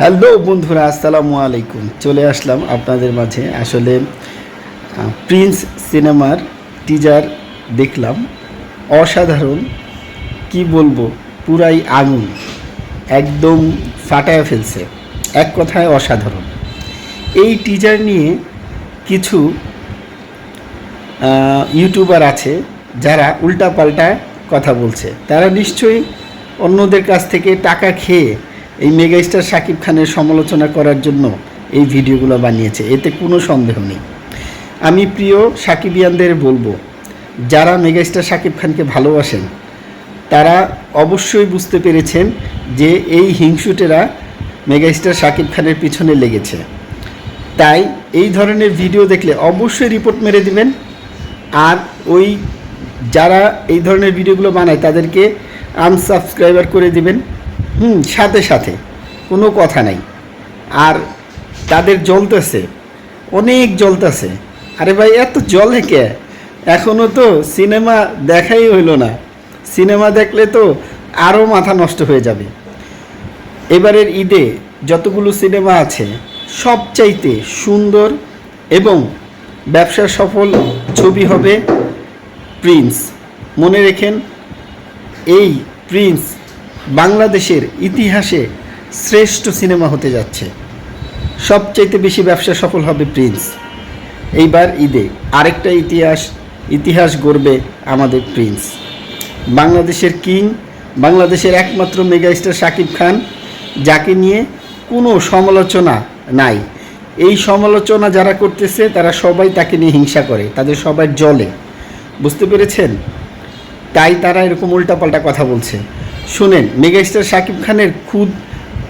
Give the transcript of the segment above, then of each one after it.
Hello বন্ধুরা, আসসালামু আলাইকুম। চলে আসলাম আপনাদের মাঝে। আসলে প্রিন্স সিনেমার টিজার দেখলাম, অসাধারণ। কি বলবো, পুরাই আগুন, একদম ফাটায় ফেলছে। এক কথায় অসাধারণ। এই টিজার নিয়ে কিছু ইউটিউবার আছে যারা উল্টাপাল্টা কথা বলছে। তারা নিশ্চয়ই অন্যদের কাছ থেকে টাকা খেয়ে এই মেগাস্টার শাকিব খানের সমালোচনা করার জন্য এই ভিডিওগুলো বানিয়েছে, এতে কোনো সন্দেহ নেই। আমি প্রিয় সাকিবিয়ানদের বলবো, যারা মেগাস্টার শাকিব খানকে ভালোবাসেন তারা অবশ্যই বুঝতে পেরেছেন যে এই হিংসুটেরা মেগাস্টার শাকিব খানের পিছনে লেগেছে। তাই এই ধরনের ভিডিও দেখলে অবশ্যই রিপোর্ট মেরে দিবেন। আর ওই যারা এই ধরনের ভিডিওগুলো বানায় তাদেরকে আনসাবস্ক্রাইবার করে দিবেন। সাথে সাথে কোনো কথা নাই। আর তাদের জ্বলতেছে, অনেক জ্বলতেছে। আরে ভাই, এত জ্বলে কে? এখনও তো সিনেমা দেখাই হইল না। সিনেমা দেখলে তো আরও মাথা নষ্ট হয়ে যাবে। এবারের ঈদে যতগুলো সিনেমা আছে সবচাইতে সুন্দর এবং ব্যবসা সফল ছবি হবে প্রিন্স। মনে রেখেন, এই প্রিন্স বাংলাদেশের ইতিহাসে শ্রেষ্ঠ সিনেমা হতে যাচ্ছে। সবচাইতে বেশি ব্যবসা সফল হবে প্রিন্স। এইবার ঈদে আরেকটা ইতিহাস গড়বে আমাদের প্রিন্স। বাংলাদেশের কিং, বাংলাদেশের একমাত্র মেগাস্টার শাকিব খান, যাকে নিয়ে কোনো সমালোচনা নাই। এই সমালোচনা যারা করতেছে তারা সবাই তাকে নিয়ে হিংসা করে, তাদের সবাই জ্বলে। বুঝতে পেরেছেন? তাই তারা এরকম উল্টাপাল্টা কথা বলছে। শুনেন, মেগাস্টার শাকিব খানের খুদ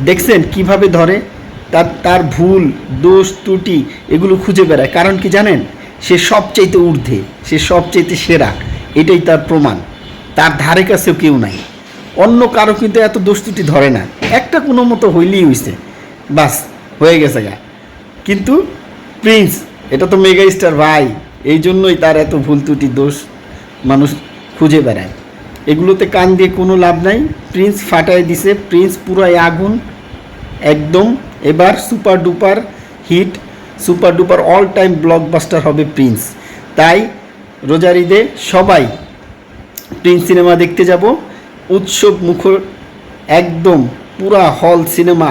দেখছেন কিভাবে ধরে, তার ভুল দোষ ত্রুটি এগুলো খুঁজে বেড়ায়। কারণ কি জানেন? সে সবচাইতে ঊর্ধ্বে, সে সবচাইতে সেরা, এটাই তার প্রমাণ। তার ধারে কাছেও কেউ নাই। অন্য কারো কিন্তু এত দোষ ত্রুটি ধরে না, একটা কোনো মতো হইলেই হয়েছে, বাস হয়ে গেছে গা। কিন্তু প্রিন্স, এটা তো মেগাস্টার ভাই, এই জন্যই তার এত ভুল ত্রুটি দোষ মানুষ খুঁজে বেড়ায়। এগুলোতে কান দিয়ে কোনো লাভ নাই। প্রিন্স ফাটায় দিছে, প্রিন্স পুরাই আগুন একদম। এবার super duper hit, super duper all time blockbuster হবে প্রিন্স। তাই রোজার ঈদে সবাই প্রিন্স সিনেমা দেখতে যাব। উৎসব মুখর একদম, পুরা হল সিনেমা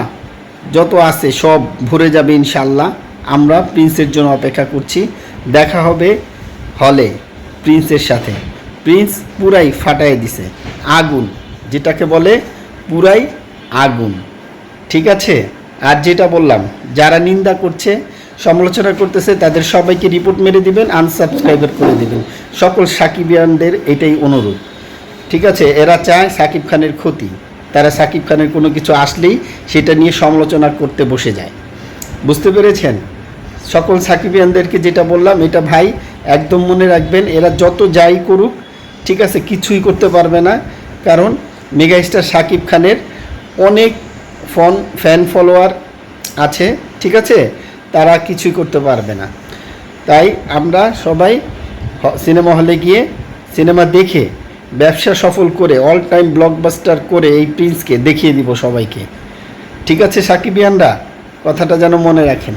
যত আছে সব ভরে যাবে ইনশাল্লাহ। আমরা প্রিন্সের জন্য অপেক্ষা করছি। দেখা হবে হলে প্রিন্সের সাথে। প্রিন্স পুরাই ফাটায় দিছে, আগুন যেটাকে বলে, পুরাই আগুন। ঠিক আছে? আর যেটা বললাম, যারা নিন্দা করছে, সমালোচনা করতেছে, তাদের সবাইকে রিপোর্ট মেরে দিবেন, আনসাবস্ক্রাইবার করে দিবেন। সকল সাকিবিয়ানদের এটাই অনুরোধ। ঠিক আছে? এরা চায় সাকিব খানের ক্ষতি। তারা সাকিব খানের কোনো কিছু আসলেই সেটা নিয়ে সমালোচনা করতে বসে যায়। বুঝতে পেরেছেন? সকল সাকিবিয়ানদেরকে যেটা বললাম, এটা ভাই একদম মনে রাখবেন। এরা যত যাই করুক, ঠিক আছে, কিছুই করতে পারবে না। কারণ মেগাস্টার শাকিব খানের অনেক ফ্যান ফলোয়ার আছে, ঠিক আছে, তারা কিছুই করতে পারবে না। তাই আমরা সবাই সিনেমা হলে গিয়ে সিনেমা দেখে ব্যবসা সফল করে অল টাইম ব্লকবাস্টার করে এই প্রিন্সকে দেখিয়ে দিব সবাইকে। ঠিক আছে সাকিবিয়ানরা? কথাটা যেন মনে রাখেন।